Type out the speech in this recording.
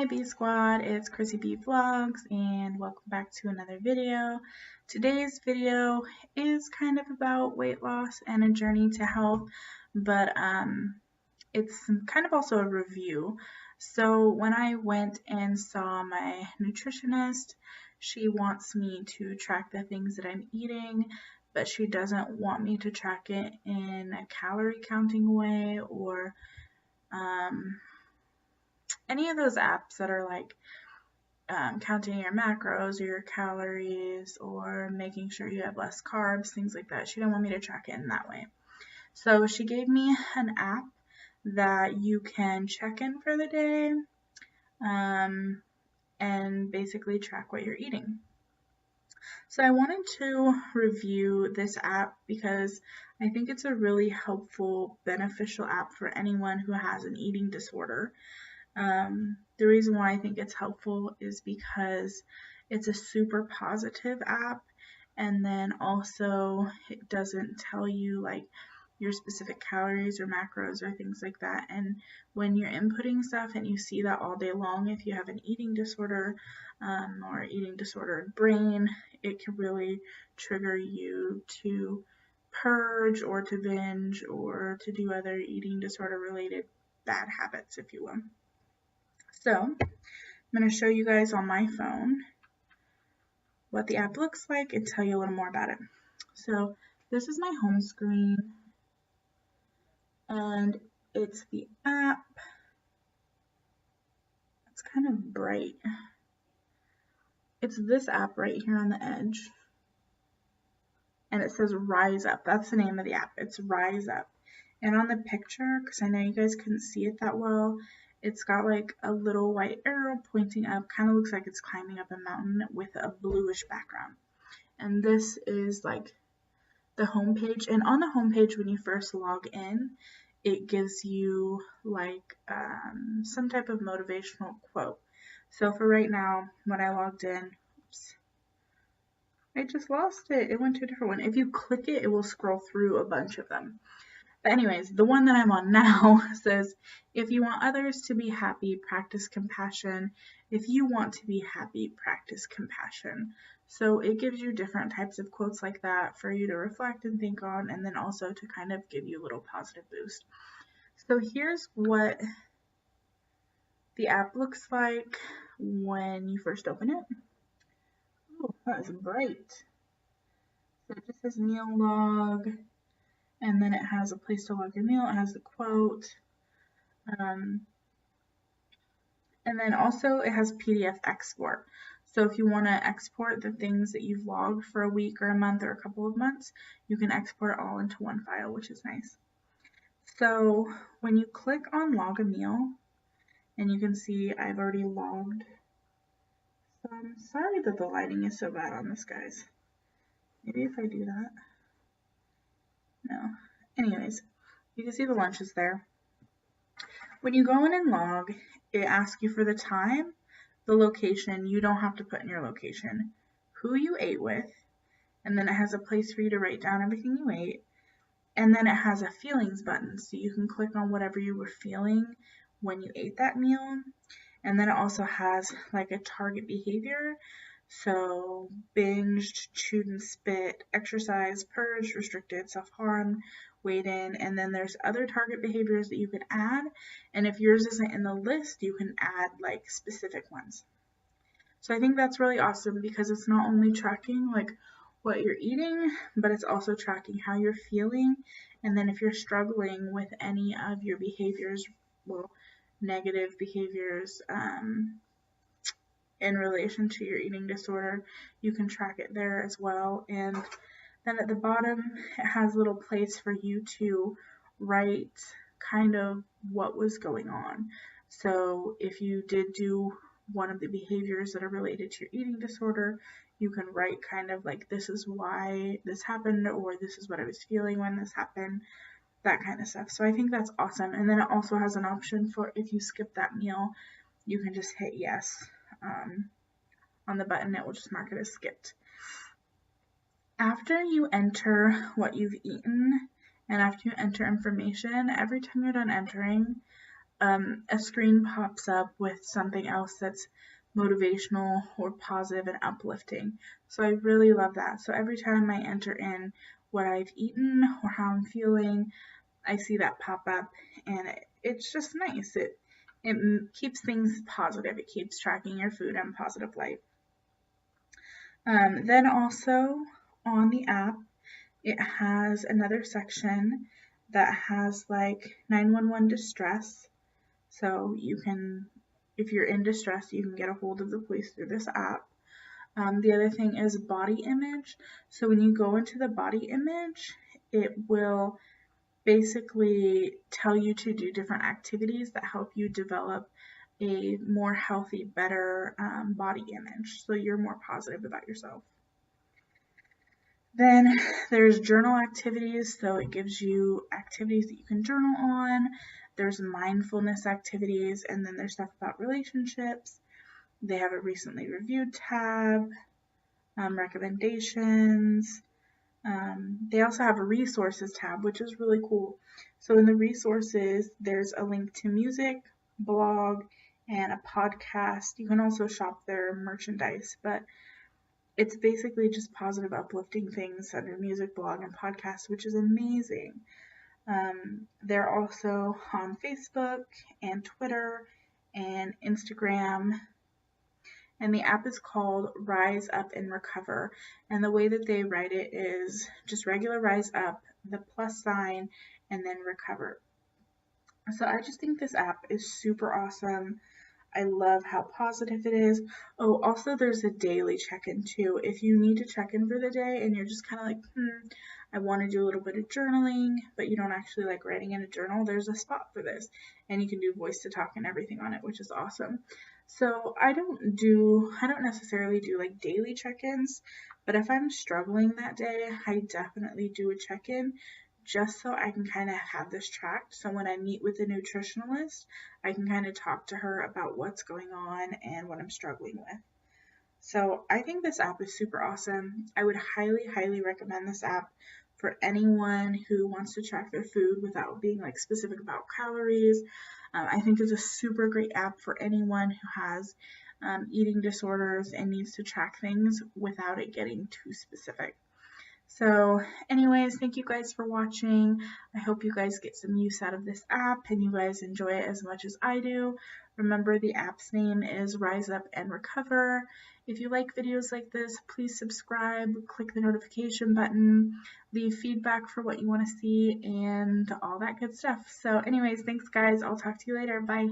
Hi B Squad, it's KrissyBVlogs and welcome back to another video. Today's video is kind of about weight loss and a journey to health, but it's kind of also a review. So when I went and saw my nutritionist, she wants me to track the things that I'm eating, but she doesn't want me to track it in a calorie counting way or any of those apps that are like counting your macros or your calories or making sure you have less carbs, things like that. She didn't want me to track it in that way. So she gave me an app that you can check in for the day and basically track what you're eating. So I wanted to review this app because I think it's a really helpful, beneficial app for anyone who has an eating disorder. The reason why I think it's helpful is because it's a super positive app, and then also it doesn't tell you like your specific calories or macros or things like that. And when you're inputting stuff and you see that all day long, if you have an eating disorder or eating disordered brain, it can really trigger you to purge or to binge or to do other eating disorder related bad habits, if you will. So I'm going to show you guys on my phone what the app looks like and tell you a little more about it. So this is my home screen and it's the app. It's kind of bright. It's this app right here on the edge. And it says Rise Up. That's the name of the app. It's Rise Up. And on the picture, because I know you guys couldn't see it that well, it's got like a little white arrow pointing up, kind of looks like it's climbing up a mountain with a bluish background. And this is like the home page. And on the home page, when you first log in, it gives you like some type of motivational quote. So for right now, when I logged in, oops, I just lost it. It went to a different one. If you click it, it will scroll through a bunch of them. But anyways, the one that I'm on now says, if you want others to be happy, practice compassion. If you want to be happy, practice compassion. So it gives you different types of quotes like that for you to reflect and think on, and then also to kind of give you a little positive boost. So here's what the app looks like when you first open it. Oh, that is bright. So it just says meal log. And then it has a place to log your meal. It has the quote. And then also it has PDF export. So if you want to export the things that you've logged for a week or a month or a couple of months, you can export it all into one file, which is nice. So when you click on log a meal, and you can see I've already logged. So I'm sorry that the lighting is so bad on this, guys. Maybe if I do that. No. Anyways, you can see the lunches there. When you go in and log, it asks you for the time, the location. You don't have to put in your location, who you ate with, and then it has a place for you to write down everything you ate. And then it has a feelings button, so you can click on whatever you were feeling when you ate that meal. And then it also has like a target behavior. So binged, chewed and spit, exercise, purged, restricted, self-harm, weighed in, and then there's other target behaviors that you can add. And if yours isn't in the list, you can add like specific ones. So I think that's really awesome because it's not only tracking like what you're eating, but it's also tracking how you're feeling. And then if you're struggling with any of your behaviors, well, negative behaviors, in relation to your eating disorder, you can track it there as well. And then at the bottom, it has a little place for you to write kind of what was going on. So if you did do one of the behaviors that are related to your eating disorder, you can write kind of like, this is why this happened, or this is what I was feeling when this happened, that kind of stuff. So I think that's awesome. And then it also has an option for if you skip that meal, you can just hit yes. On the button, it will just mark it as skipped. After you enter what you've eaten and after you enter information, every time you're done entering, a screen pops up with something else that's motivational or positive and uplifting. So I really love that. So every time I enter in what I've eaten or how I'm feeling, I see that pop up, and it's just nice. It keeps things positive. It keeps tracking your food in a positive light. Then also on the app, it has another section that has like 911 distress. So you can, if you're in distress, you can get a hold of the police through this app. The other thing is body image. So when you go into the body image, it will basically tell you to do different activities that help you develop a more healthy, better body image. So you're more positive about yourself. Then there's journal activities, so it gives you activities that you can journal on. There's mindfulness activities, and then there's stuff about relationships. They have a recently reviewed tab, recommendations. They also have a resources tab, which is really cool. So in the resources, there's a link to music, blog, and a podcast. You can also shop their merchandise, but it's basically just positive, uplifting things under music, blog, and podcast, which is amazing. They're also on Facebook and Twitter and Instagram. And the app is called Rise Up and Recover. And the way that they write it is just regular rise up, the plus sign, and then recover. So I just think this app is super awesome. I love how positive it is. Oh, also there's a daily check-in too. If you need to check in for the day and you're just kind of like, I want to do a little bit of journaling, but you don't actually like writing in a journal, there's a spot for this. And you can do voice to talk and everything on it, which is awesome. So I don't necessarily do like daily check-ins, but if I'm struggling that day, I definitely do a check-in just so I can kind of have this tracked. So when I meet with a nutritionalist, I can kind of talk to her about what's going on and what I'm struggling with. So I think this app is super awesome. I would highly, highly recommend this app for anyone who wants to track their food without being like specific about calories. I think it's a super great app for anyone who has eating disorders and needs to track things without it getting too specific. So anyways, thank you guys for watching. I hope you guys get some use out of this app and you guys enjoy it as much as I do. Remember, the app's name is Rise Up and Recover. If you like videos like this, please subscribe, click the notification button, leave feedback for what you want to see, and all that good stuff. So anyways, thanks guys. I'll talk to you later. Bye.